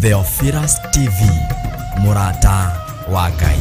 Theophilus TV, Murata wa Ngai.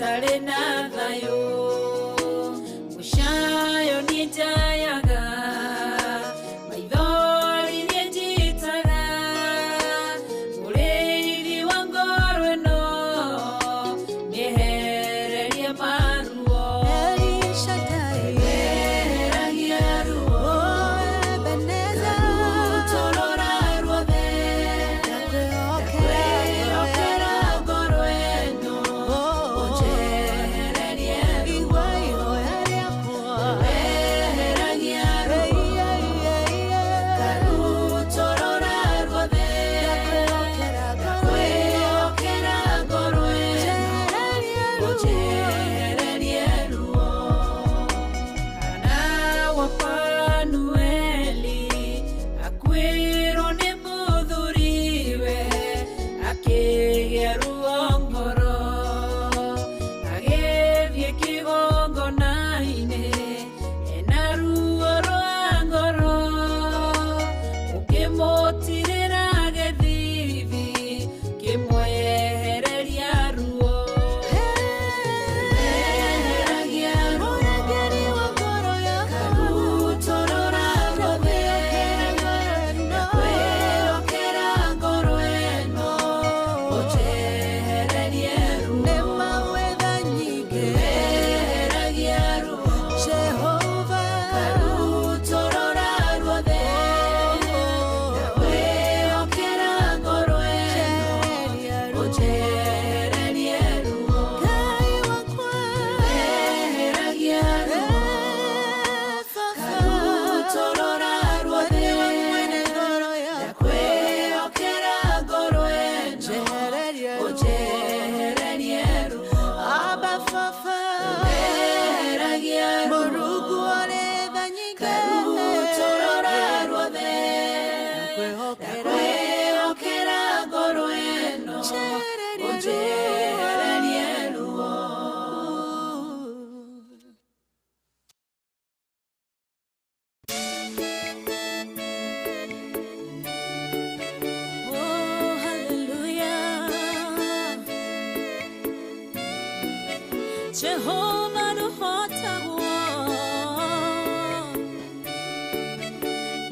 Tare na thayo, mushayo ni jaya Jehovah no hotawo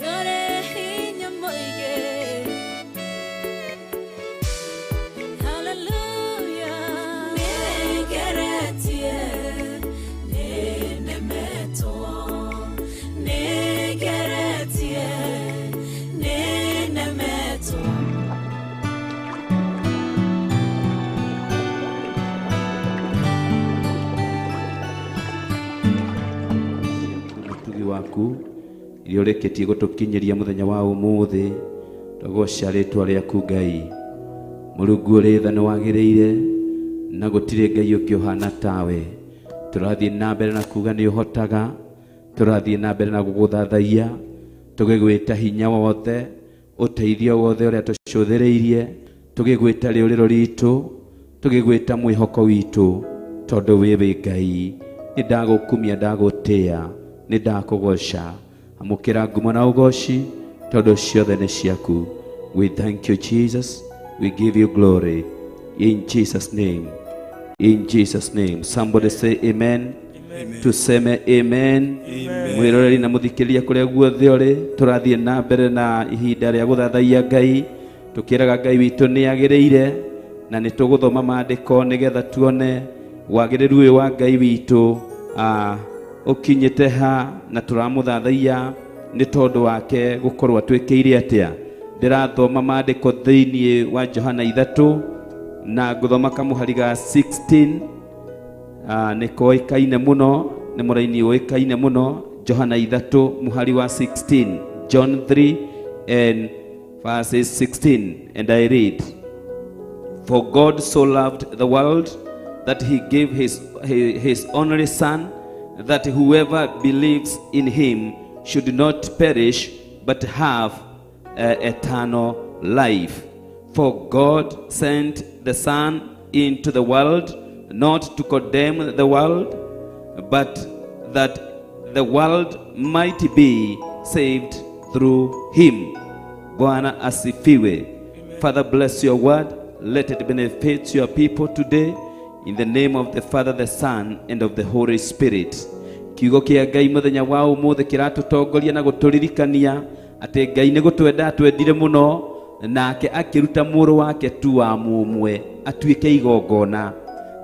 Yore hinya moige Hallelujah Negeretie Nenemeto Negeretie Nenemeto waku iliyoreketie gutukinyiria muthenya wa umuthi twagoca ritwa riaku Ngai Mulungu uri tha ni wagiriire na gutire Ngai ungi uhana tawe turathie na mbere na kuga ni uhotaga turathie na mbere na guguthathaia tugigwita hinya wothe uteithio wothe uria tucuthireirie tugigwita riuriro ritu tugigwita mwihoko witu tondu wiwe Ngai ni ndagukumia ndagutia ni ndakugoca amukira ngumo na ugoci tondu ciothe ni ciaku. We thank you Jesus, we give you glory in Jesus name, in Jesus name. Somebody say amen. Tuseme amen. Mwiroreri na muthikiria kuria guothe uri turathie na mbere na ihinda ria guthathaia Ngai tukiraga Ngai witu ni agiriire na ni tuguthoma maandiko nigetha tuone wagiriru uyu wa Ngai witu ukinyite ha na turamuthathaia ni tondu wake gukorwa twikiire atia. Ndirathoma maandiko thiini wa Johana 3 na guthoma kamuhari ga 16 ni koikaine muno ni muraini oikaine muno. Johana 3 muhari wa 16, John 3 and verses 16, and I read, For God so loved the world that he gave his only son, that whoever believes in him should not perish but have eternal life. For God sent the Son into the world not to condemn the world, but that the world might be saved through him. Bwana asifiwe. Father, bless your word. Let it benefit your people today. In the name of the Father, the Son, and of the Holy Spirit. Kiugo kia Ngai muthenya wa umuthi kiratutongoria na guturirikania ati Ngai ni gutwenda twendire muno nake akiruta muru wake tu wa mumwe atuike igongona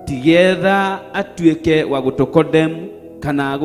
tigetha atuike wa gutukodem kana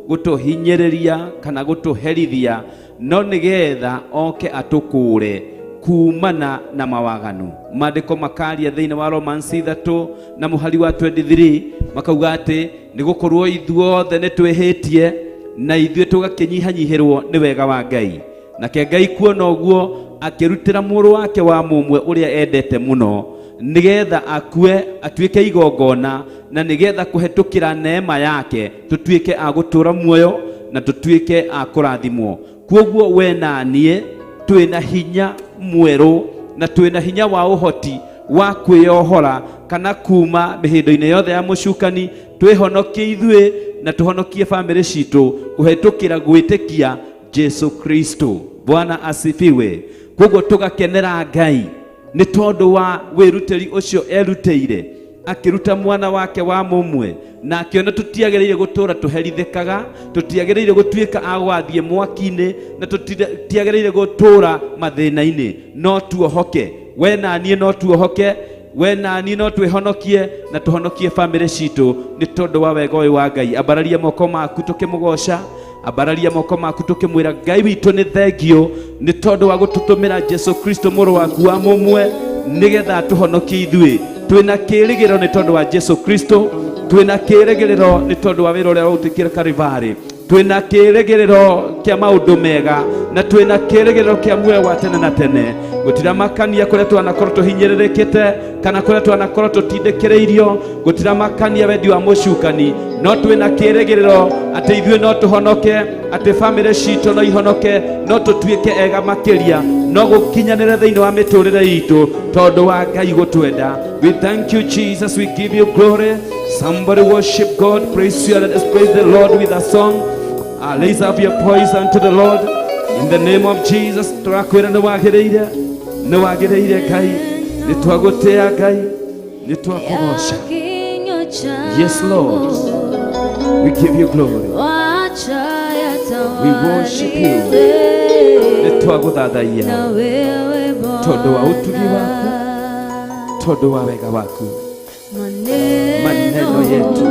gutuhinyiriria kana gutuherithia no nigetha oke atukure kumana na mawaganu. Maandiko makaria thiini wa Romans 3 na muhari wa 23 makauga ati ni gukorwo ithuothe ni twihitie na ithuĩ tugakinyihanyihirwo ni wega wa Ngai. Nake Ngai kuona uguo akirutira muru wake wa mumwe uria endete muno nigetha akue atuike igongona na nigetha kuhetukira neema yake tutuike agutura muoyo na tutuike akurathimwo. Kuoguo we na nie twina hinya mweru na twina hinya wa uhoti wa kwiohora kana kuma mihindo-ini yothe ya mucukani twihonokie ithuĩ na tuhonokie family citu kuhetukira gwitikia Jesu Kristo. Bwana asifiwe. Koguo tugakenera Ngai ni tondu wa wiruteri ucio erutĩire akiruta mwana wake wa mumwe na akiona tutiagĩrĩire gutura tuherithĩkaga, tutiagĩrĩire gutuĩka agwathie mwaki-inĩ na tutiagĩrĩire gutura mathĩna-inĩ, no tuohoke. We na niĩ no tuohoke, we na niĩ no twĩhonokie na tuhonokie family citu ni tondu wa wega ũyũ wa Ngai. Ambararia moko maku tukimũgoca, ambararia moko maku tukimwĩra Ngai witũ nĩ thengio ni tondu wa gututumira Jesu Kristo muru waku wa mumwe nigetha tuhonokie ithuĩ. Twina kĩrĩgĩrĩro ni tondu wa Jesu Kristo, twina kĩrĩgĩrĩro ni tondu wa wĩra ũrĩa ũtukire Kalvari, twina kĩrĩgĩrĩro kĩa maũndũ mega na twina kĩrĩgĩrĩro kĩa muoyo wa tene na tene. Gutiramakania kuria twanakorwo tuhinyĩrĩrĩkĩte kana kuria twanakorwo tutindĩkĩrĩirio, gutiramakania wendi wa mucukani, no twina kĩrĩgĩrĩro atĩ ithuĩ no tuhonoke, atĩ family citũ no ihonoke, no tutuĩke ega makĩria, no gũkinyanĩre thĩinĩ wa mĩtũrĩre itũ tondu wa Ngai gũtwenda. We thank you Jesus, we give you glory. Somebody worship God, praise you, let us praise the Lord with a song. Raise up your voice unto the Lord in the name of Jesus. Turakwĩra nĩ wagĩrĩire Ngai, nĩ twagũtĩa Ngai, nĩ twakũgoca. Yes, Lord. We give you glory. We worship you. Nitwaguthathaia tondu wa utugi waku, tondu wa wega waku. Maneno yetu,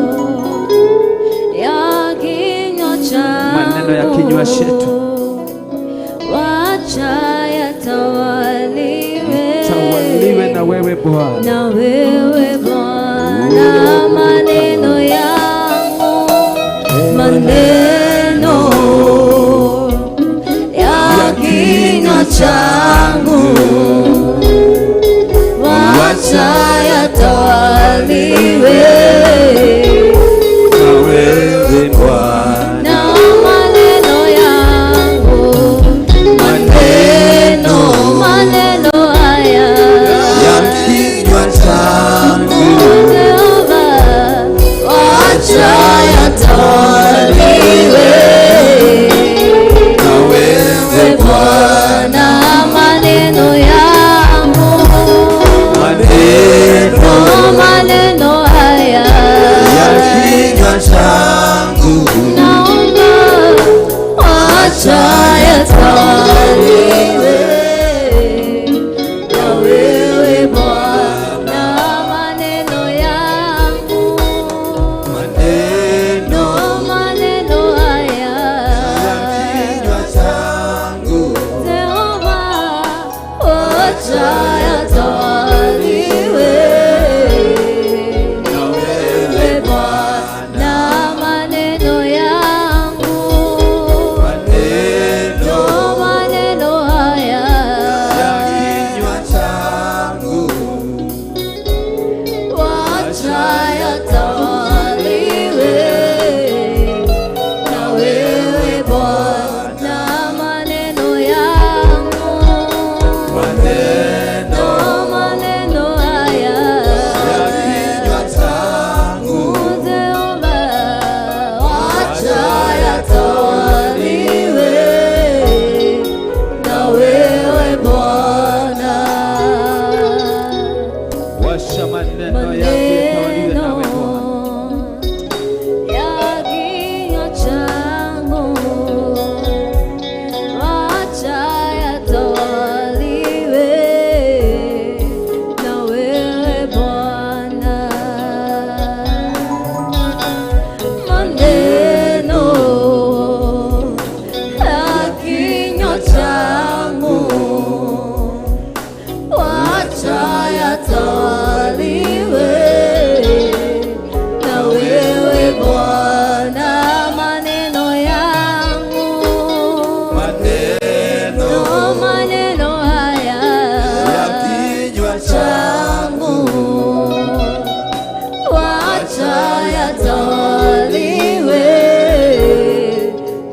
maneno ya kinywa chetu tawaliwe na wewe Bwana. Maneno yangu, maneno ya kinywa changu, wacha yatawaliwe na wewe Bwana. Maneno yangu, maneno haya ya kinywa changu, wacha yatawaliwe na wewe Bwana. Maneno yangu, maneno haya ya kinywa changu, naomba wacha yatawaliwe na wewe Bwana. Maneno yangu, maneno haya ya kinywa changu, Jehova, wacha yatawaliwe na wewe Bwana. Maneno yangu, maneno haya ya kinywa changu, wacha yatawaliwe na wewe Bwana. Maneno yangu, maneno haya ya kinywa changu, Jehova, wacha yatawaliwe na wewe Bwana. Washa maneno yake yatawaliwe na wewe Bwana. Ya kinywa changu, wacha yatawaliwe na wewe Bwana. Maneno ya kinywa changu, wacha yatawaliwe na wewe Bwana. Maneno yangu, maneno haya ya kinywa changu, wacha yatawaliwe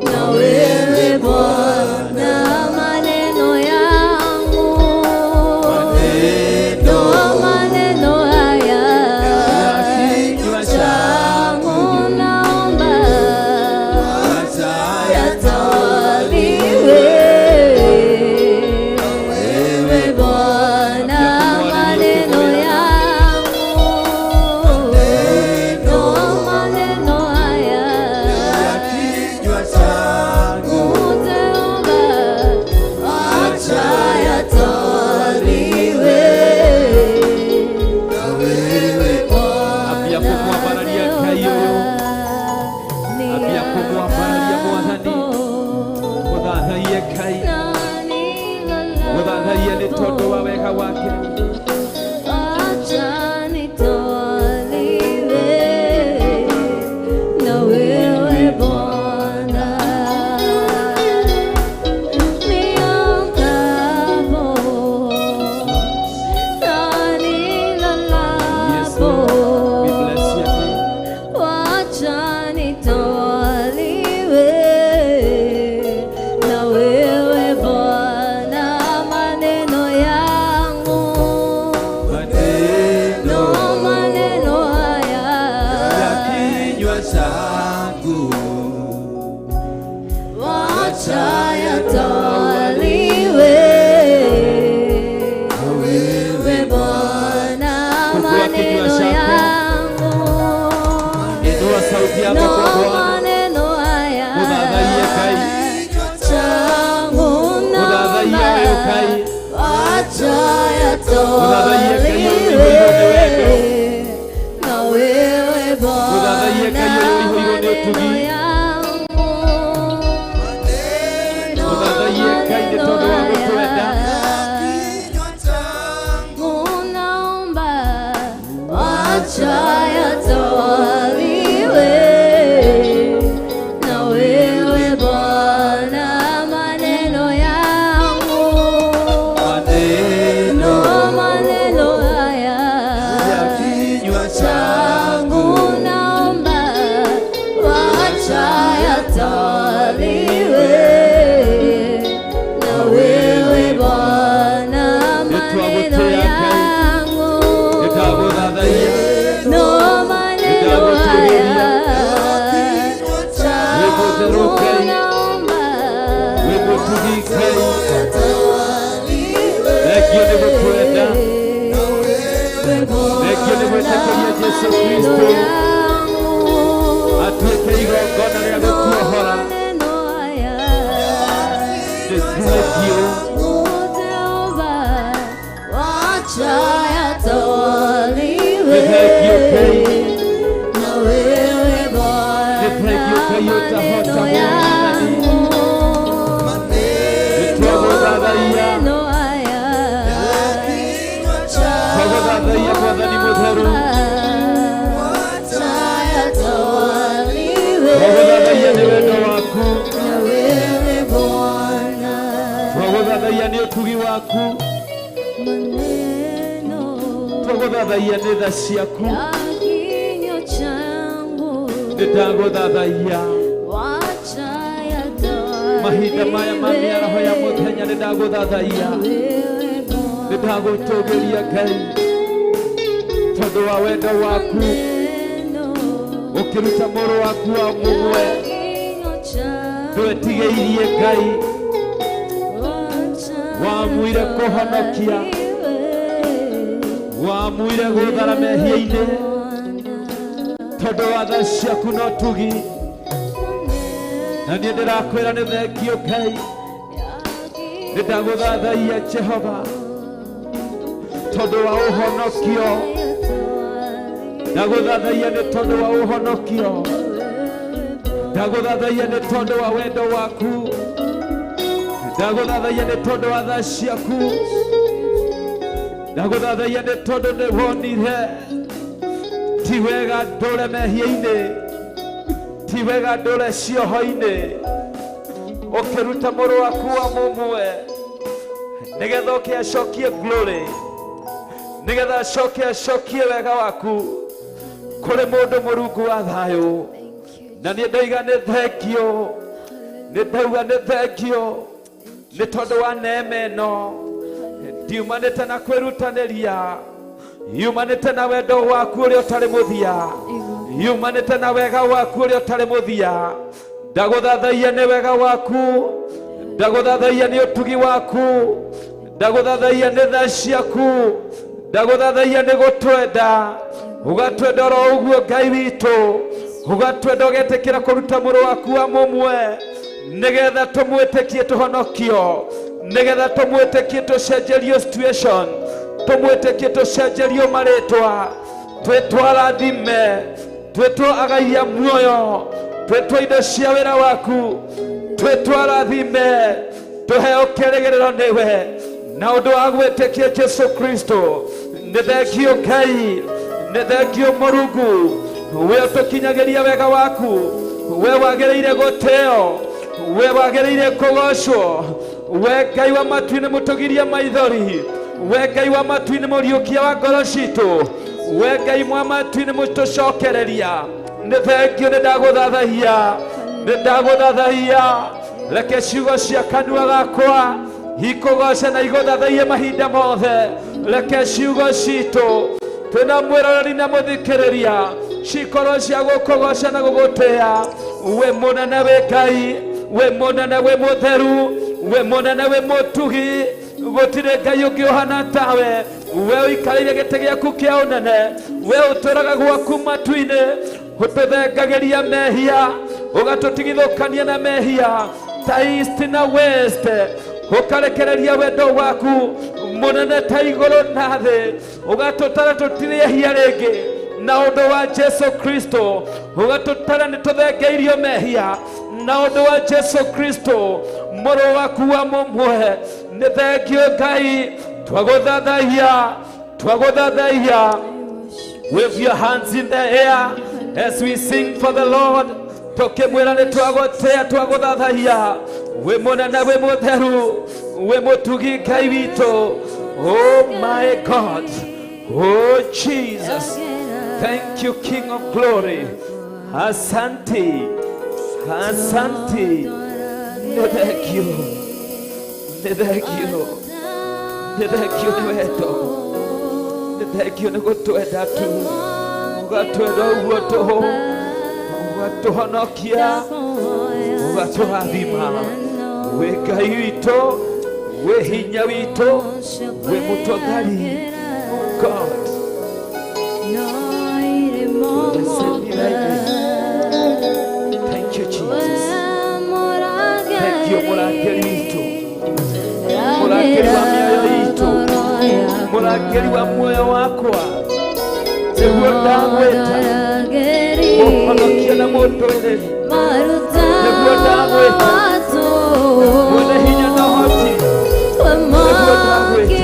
na wewe Bwana. Maneno yangu, maneno haya ya kinywa changu, naomba yatawaliwe na wewe Bwana. Maneno yangu, maneno haya ya kinywa changu, Jehova, wacha yatawaliwe na wewe Bwana. Abia kumwambararia kayo, abia kumwambararia mwathani, muthathaie Kai, muthathaie ni tondu wa wega wake. Wacha nitawaliwe na wewe Bwana. Niongapo na nilalapo, wacha nitawaliwe na wewe Bwana. Maneno yangu, maneno haya ya kinywa changu, wacha yatawaliwe na wewe Bwana. Maneno yangu, Mahida maya mami araho ya muthenya ndaguthathaia ndagutugiria Ngai tondu wa wendo waku ukiruta muru waku wa mumwe twetigeirie Ngai wamwire kuhonokia wamwire guthara mehia-ini tondu wa tha ciaku no tugi na niĩ ndĩrakwĩra nĩ thengio Ngai nĩ ndagũthathaia Jehova tondũ wa ũhonokio ndagũthathaia nĩ tondũ wa ũhonokio ndagũthathaia nĩ tondũ wa wendo waku ndagũthathaia nĩ tondũ wa tha ciaku ndagũthathaia nĩ tondũ nĩ wonire ti wega ndũre mehia-inĩ ti wega ndũre cioho-inĩ ũkĩruta mũrũ waku wa mũmwe nĩgetha ũke acokie glory nĩgetha acokie wega waku kũrĩ mũndũ mũrungu wa thayũ na niĩ ndoiga nĩ thengio nĩ ndauga nĩ thengio nĩ tondũ wa neema ĩno ndiumanĩte na kwĩrutanĩria yumanĩte na wendo waku ũrĩa ũtarĩ mũthia yumanĩte na wega waku ũrĩa ũtarĩ mũthia ndagũthathaia nĩ wega waku ndagũthathaia nĩ ũtugi waku ndagũthathaia nĩ tha ciaku ndagũthathaia nĩ gũtwenda ũgatwenda oro ũguo Ngai witũ ũgatwenda ũgetĩkĩra kũruta mũrũ waku wa mũmwe nĩgetha tũmwĩtĩkie tũhonokio nĩgetha tũmwĩtĩkie tũcenjerio situation tũmwĩtĩkie tũcenjerio marĩtwa twĩtwo rathime twĩtwo agaia muoyo twĩtwo indo cia wĩra waku twĩtwo rathime tũheo kĩrĩgĩrĩro nĩwe na ũndũ wa gwĩtĩkia Jesu Kristo nĩ thengio Ngai nĩ thengio Mũrungu we ũtũkinyagĩria wega waku we wagĩrĩire gũtĩo we wagĩrĩire kũgocwo we Ngai wa matu-inĩ mũtũgiria maithori we Ngai wa matu-inĩ mũriũkia wa ngoro citũ we Ngai wa matu-inĩ mũtũcokereria nĩ thengio nĩ ndagũthathaia reke ciugo cia kanua gakwa ikũgoce na igũthathaie mahinda mothe reke ciugo citũ twĩna mwĩroreri na mũthikĩrĩria cikorwo cia gũkũgoca na gũgũtĩĩa we mũnene wĩ Ngai we mũnene wĩ mũtheru we mũnene wĩ mũtugi gũtirĩ Ngai ũngĩ ũhana tawe we ũikarĩire gĩtĩ gĩaku kĩa ũnene we ũtũraga gwaku matu-inĩ ũtũthengagĩria mehia ũgatũtigithũkania na mehia ta east na west ũkarekereria wendo waku munene ta iguru na thi ugatutara tutirehia ringi na undu wa Jesu Kristo ugatutara nituthengeirio mehia na undu wa Jesu Kristo muru waku wa mumwe ni thengio Ngai twaguthathaiya with your hands in the air as we sing for the Lord tukimwira ni twagotea twaguthathaiya we munene we mutheru we mutugi Ngai witu. Oh my God, oh Jesus, thank you King of Glory. Asante, asante, thank you, thank you, thank you wetu, thank you nigutwenda tu ugatwenda uguo tuhu ugatuhonokia ugaturathima we Ngai witu we hinya witu we mutothari. God, thank you Jesus, thank you murangeri witu, murangeri wa mioyo yitu, murangeri wa moyo wakwa niguo ndagweta muhonokia na mundwire niguo ndagweta mwene hinya na hoti niguo ndagweta.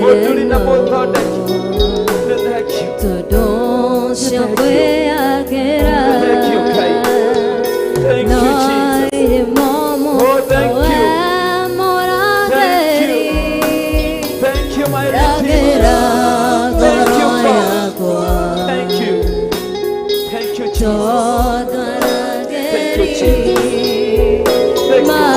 Muturi na muthondeki thank you, thank you Ngai, thank you Jesus, oh thank you, thank you my Redeemer, thank you God, thank you Jesus, thank you Jesus, thank you.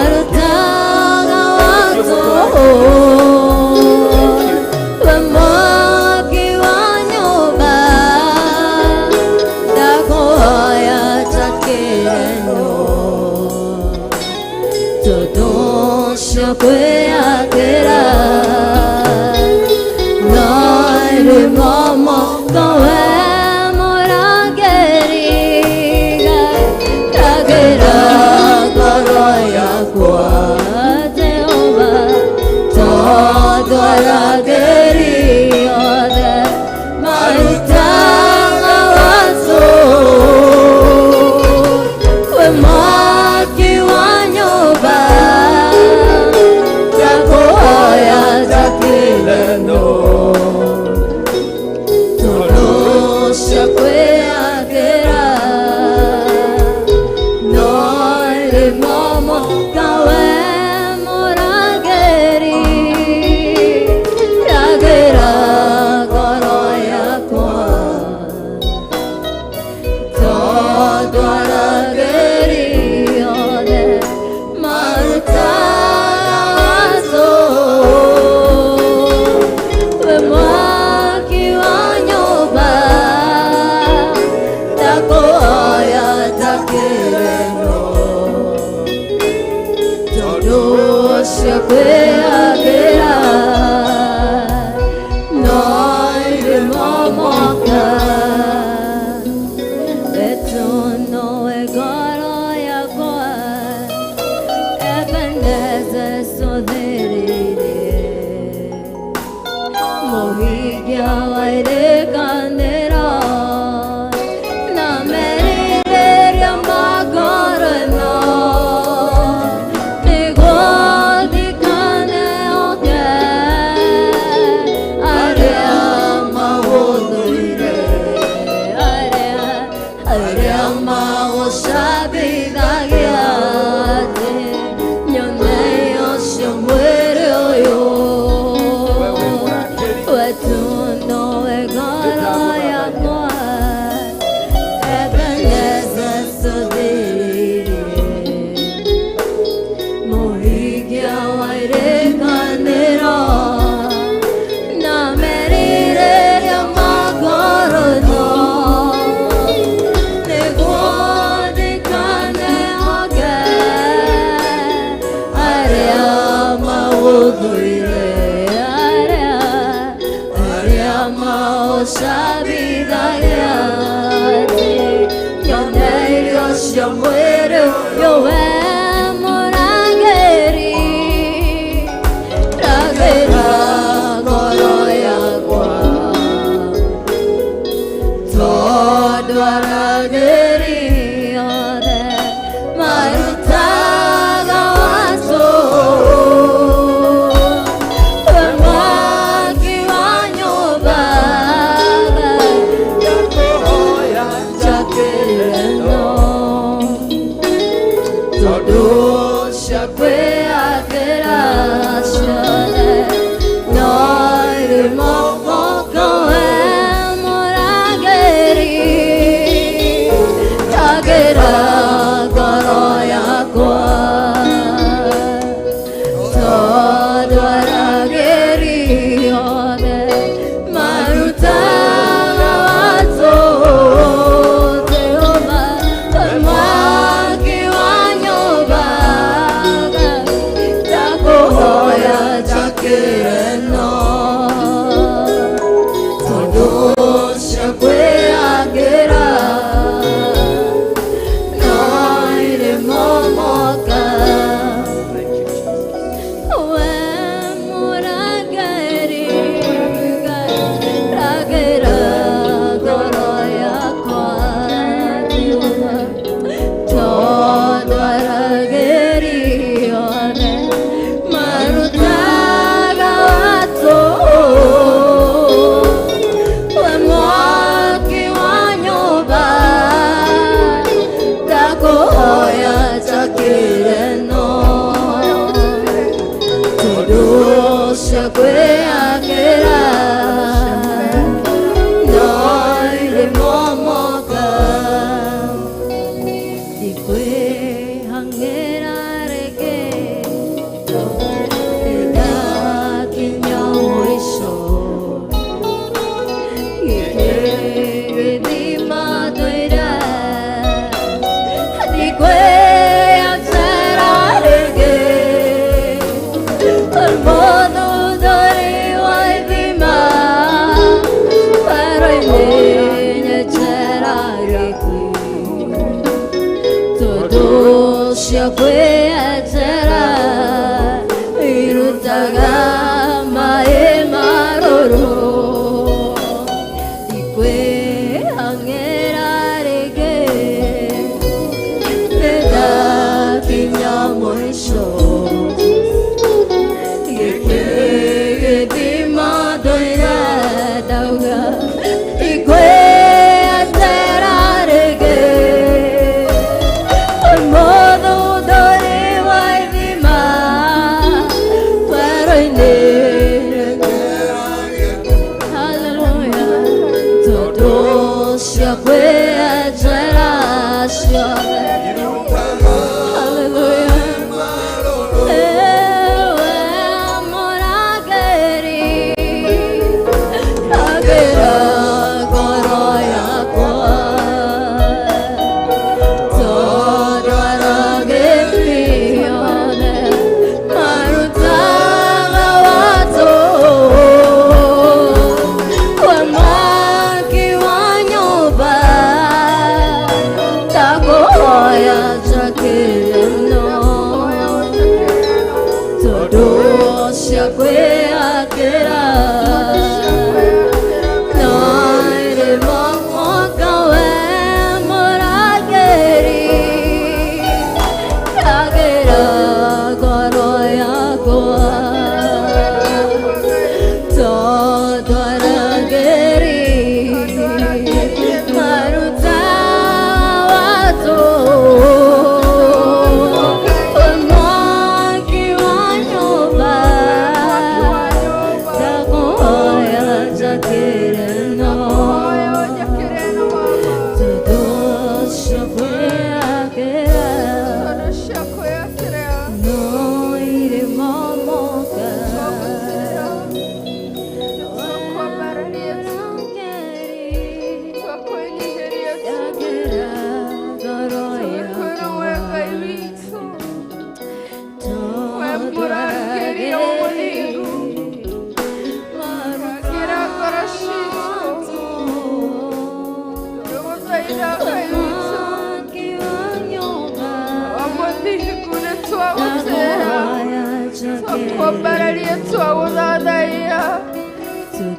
Yo muero, yo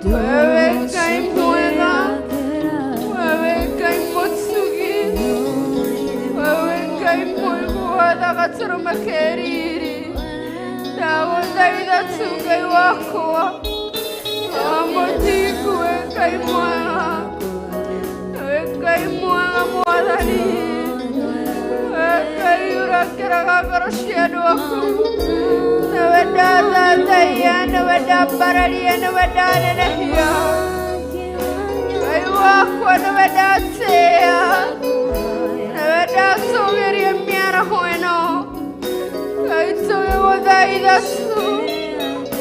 Wewe kai mwema, wewe kai motsugi, gatũrũme kĩriri ndagũthaitha tu Ngai wakwa wa mũthingu wĩ Ngai mwega wĩ Ngai mwega Mwathani wĩ Ngai ũrakĩraga ngoro cia andũ aku nĩwe ndathathaia nĩwe ndambararia nĩwe ndanenehia Ngai wakwa nĩwe ndatĩĩa nĩwe ndatũgĩria mĩaraho ĩno Ngai tũgĩgũthaitha tu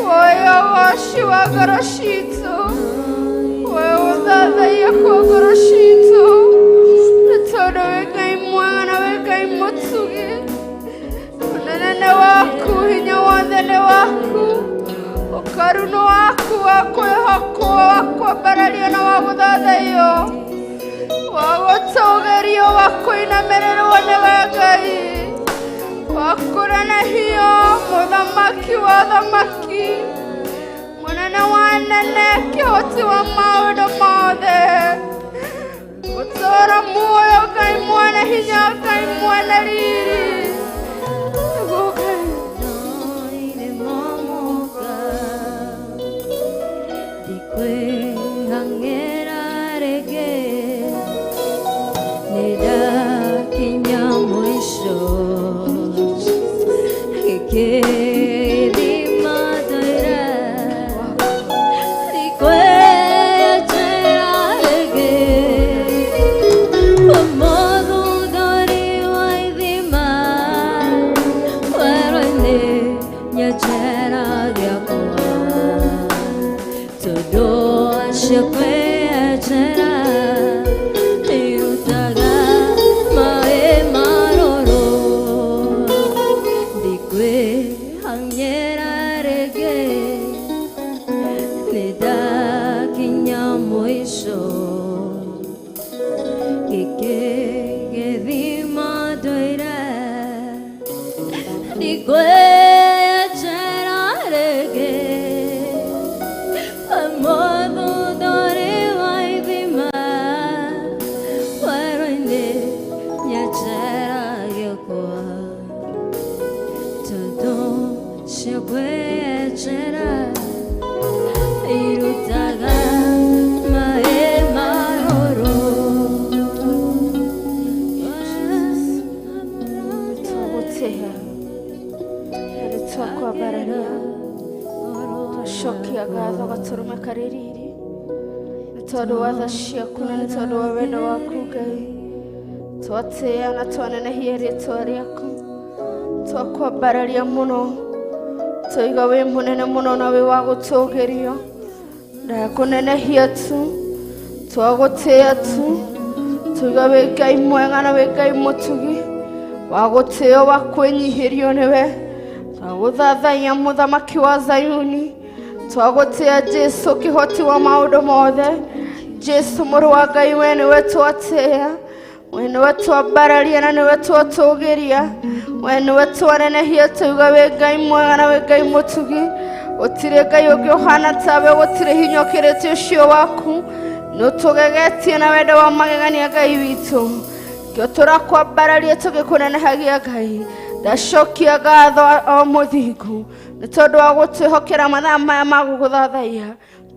woya woci wa ngoro citũ woya gũthathaia kwa ngoro citũ nĩ tondũ wĩ Ngai mwega na wĩ Ngai mũtugi ũnene nĩ waku hinya wothe nĩ waku ũkaru nĩ waku wa kwĩhokwo wa kwambarario na wa gũthathaio wa gũtũgĩrio wa kũinamĩrĩrwo nĩ we Ngai wa kũnenehio mũthamaki wa thamaki mũnene wa anene kĩhoti wa maũndũ mothe gũtũũra muoyo Ngai mwene hinya Ngai mwene riri tondũ wa tha ciaku na nĩ tondũ wa wendo waku Ngai twatĩĩa na twanenehia rĩĩtwa rĩaku twakwambararia mũno tũiga wĩ mũnene mũno na wĩ wa gũtũũgĩrio ndakũnenehia tu twagũtĩĩa tu tũiga wĩ Ngai mwega na wĩ Ngai mũtugi wa gũtĩĩo wa kwĩnyihĩrio nĩwe twagũthathaia mũthamaki wa Zayuni twagũtĩĩa Jesũ kĩhoti wa maũndũ mothe Jesũ mũrũ wa Ngai we nĩwe twatĩĩa we nĩwe twambararia na nĩwe twatũũgĩria we nĩwe twanenehia tũiga wĩ Ngai mwega na wĩ Ngai mũtugi gũtirĩ Ngai ũngĩ ũhana tawe gũtirĩ hinya ũkĩrĩte ũcio waku nĩũtũgegetie na wendo wa magegania Ngai witũ kĩo tũrakwambararia tũgĩkũnenehagia Ngai ndacokia ngatho o mũthingu nĩ tondũ wa gũtwĩhokera mathaa maya ma gũgũthathaia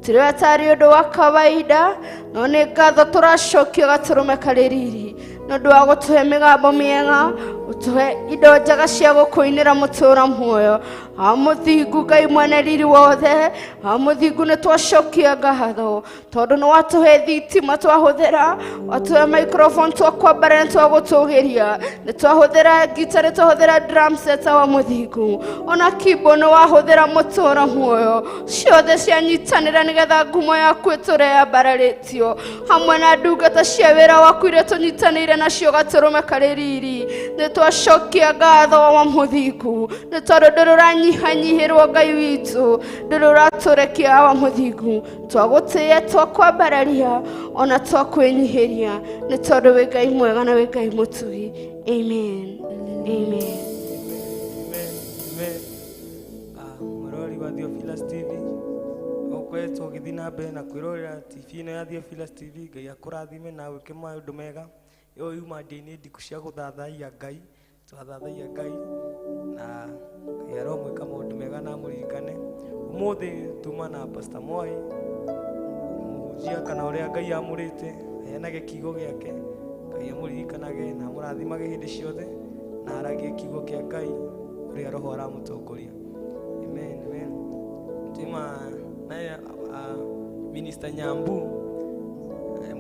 tũtirĩ atari ũndũ wa kawaida no nĩ ngatho tũracokia gatũrũme karĩ riri nĩ ũndũ wa gũtũhe mĩgambo mĩega gũtũhe indo njega cia gũkũinĩra mũtũũra muoyo ha mũthingu Ngai mwene riri wothe ha mũthingu nĩ twacokia ngatho tondũ nĩ watũhe thitima twahũthĩra watũhe microphone twakwambara nĩ twagũtũũgĩria nĩ twahũthĩra gita nĩ twahũthĩra drum set wa mũthingu ona kimbo nĩ wahũthĩra mũtũũra muoyo ciothe cianyitanĩra nĩgetha ngumo yaku ĩtũre yambararĩtio hamwe na ndungata cia wĩra waku iria tũnyitanĩire nacio gatũrũme karĩ riri nĩ twacokia ngatho wa mũthingu nĩ tondũ ndũrũranyihanyihĩrwo Ngai witũ ndũrũratũrekia wa mũthingu twagũtĩĩa twakwambararia ona twakwĩnyihĩria nĩ tondũ wĩ Ngai mwega na wĩ Ngai mũtugi amen amen mũrori wa Theophilus TV ũkoretwo ũgĩthiĩ na mbere na kwĩrorera TV ĩno ya Theophilus TV Ngai akũrathime na wĩke maũndũ mega yo yuma ndĩ-inĩ ndiku cia gũthathaia Ngai twathathaia Ngai na Ngai aromwĩka maũndũ mega na mũririkane. Ũmũthĩ tuma na Pastor Mwai mũhunjia kana ũrĩa Ngai amũrĩte aheanage kiugo gĩake, Ngai amũririkanage na amũrathimage hĩndĩ ciothe na aragie kiugo kĩa Ngai ũrĩa Roho aramũtongoria. Amen, amen. Tuma naye Minister Nyambu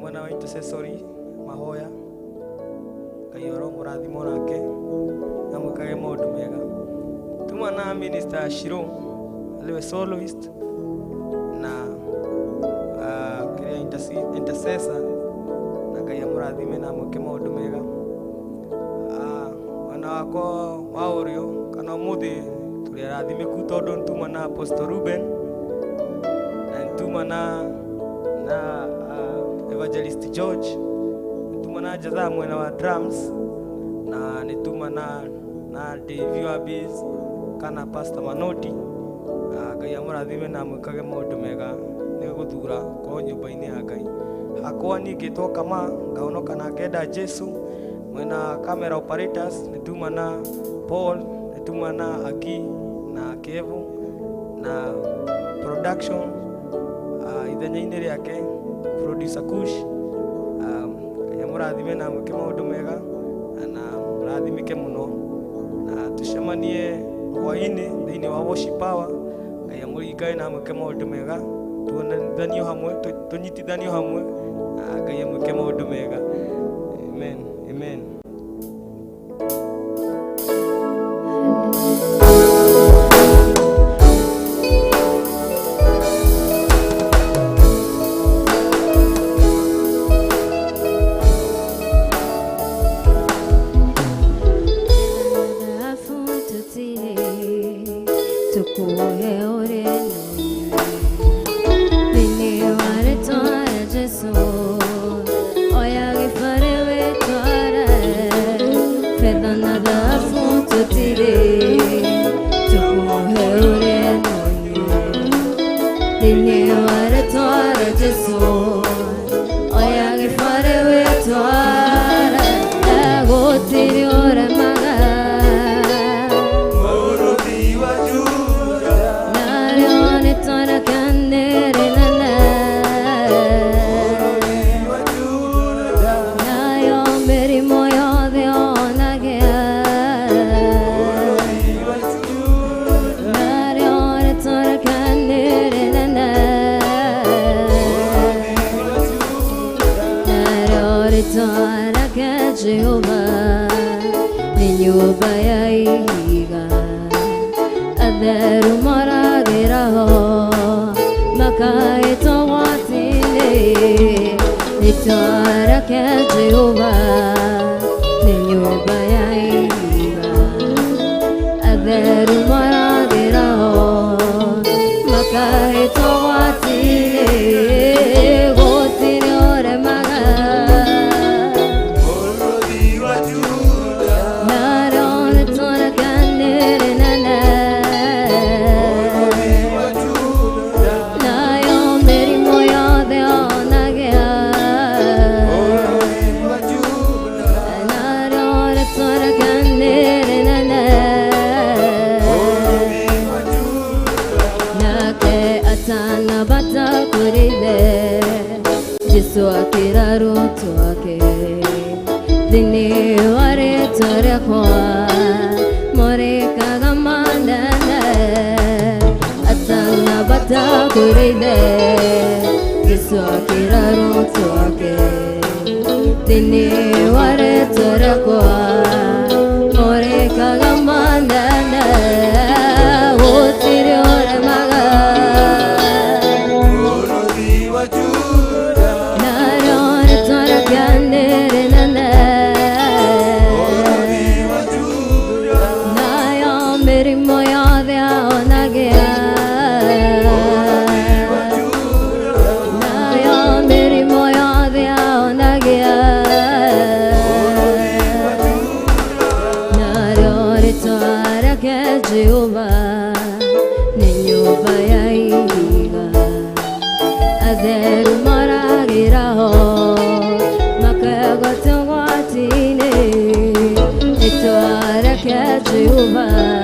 mwana wa intercessory mahoya, Ngai aromũrathima nake na mwĩkage maũndũ mega. Tuma na Minister Shiro aliwe soloist na kĩrĩa intercessor na Ngai amũrathime na mwĩke maũndũ mega. Wana wakwa wa ũrĩo kana ũmũthĩ tũrĩ arathimĩku tondũ ntuma na Apostle Ruben na ntuma na Evangelist George, ntuma na Jatha mwena wa drums na nituma na Davey wa bass kana Pastor Manoti. Ngai amũrathime na mwĩkage maũndũ mega nĩ gũthura kwa nyũmba-inĩ ya Ngai. Hakwa niĩ ngĩtwo Kama ngahonoka na ngenda Jesu. Mwena camera operators nituma na Paul, nituma na Aki na Kevo na production ithenya-inĩ rĩake producer Kush. Ngai amũrathime na mwĩke maũndũ mega na mũrathimĩke mũno na tũcemanie hwaĩ-inĩ thĩinĩ wa worship hour. Ngai amũririkane na mwĩke maũndũ mega, tuonithanio hamwe, tũnyitithanio hamwe na Ngai amwĩke maũndũ mega. Amen, amen. Jehovah, ni nyumba ya ihiga, atheru maragĩraho makaĩtwo gwati-inĩ. Rĩĩtwa rĩake Jehovah, ni nyumba ya ihiga, atheru maragĩraho makaĩtwo gwati-inĩ. Gũtirĩ ũremaga Jesu akĩra rũtũ wake thĩinĩ wa rĩĩtwa rĩakwa morĩkaga manene atanabata kũrĩithe. Jesu akĩra rũtũ wake thĩinĩ wa rĩĩtwa rĩakwa morĩkaga manene. Gũtirĩ ũremaga Jehovah, ni nyumba ya ihiga, atheru maragĩraho makagotwo gwati-inĩ. Rĩĩtwa Jehova